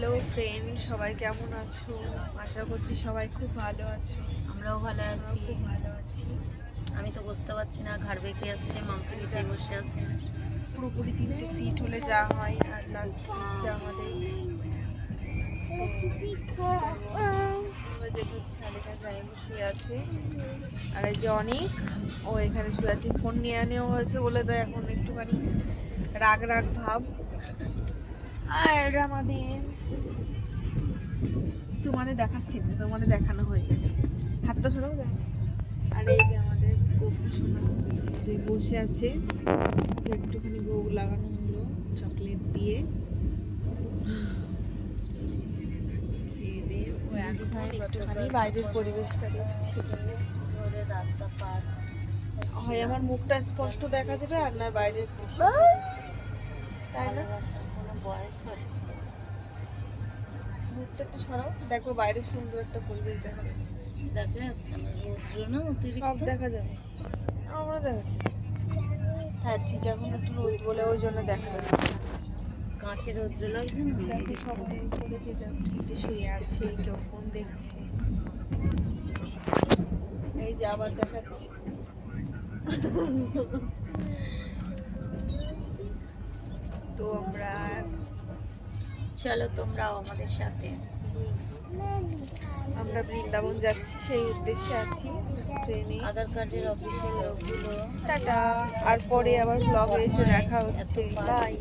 Hello friend, সবাই কেমন আছো? আশা করছি সবাই খুব ভালো আছো। আমরাও ভালো আছি। খুব ভালো আছি। আমি তো বুঝতে পারছি না, ঘাড় বেঁকে যাচ্ছে, মাম্পি নিচে বসে আছে। পুরোপুরি 3টে সিট হলে যা হয়, আর লাস্ট সিটটা আমাদের। আমরা যেতে হচ্ছে আলেকা জায়গা শুয়ে আছে, আর এই যে অনেক ও এখানে শুয়ে আছে। ফোন নিয়ে নেওয়া হয়েছে বলে তো এখন একটুখানি রাগ রাগ ভাব। আর আমাদের তোমাদের দেখাচ্ছি না, তোমাদের দেখানো হয়ে গেছে। হাতটা সরাও দেখ। আর এই যে আমাদের গোপু সোনা যে বসে আছে, একটুখানি বউ লাগানো হলো চকলেট দিয়ে। ও এখন একটুখানি বাইরের পরিবেশটা দেখছি। রাস্তা পার হয় আমার মুখটা স্পষ্ট দেখা যাবে, আর না বাইরের দৃশ্য, তাই না? ভালোবাসার কোনো বয়স হয়? মুখটা একটু সরাও, দেখো বাইরে সুন্দর একটা পরিবেশ দেখা যাবে। দেখা যাচ্ছে না, রৌদ্র না সব অতিরিক্ত। দেখা যাবে, আমরা দেখাচ্ছি না। হ্যাঁ ঠিক, এখন একটু রোদ বলে ওই জন্য দেখা যাচ্ছে না। কাঁচের রৌদ্র লাগছে না। দেখো সবাই উপরে যে জাস্ট সিটে শুয়ে আছে, কেউ ফোন দেখছে। এই যে আবার দেখাচ্ছি। তো চলো তোমরাও আমাদের সাথে। আমরা বৃন্দাবন যাচ্ছি, সেই উদ্দেশ্যে আছি ট্রেনে। আধার কার্ডের অফিসের লোকগুলো টাটা। আর পরে আবার ব্লগে এসে দেখা হচ্ছে। বাই।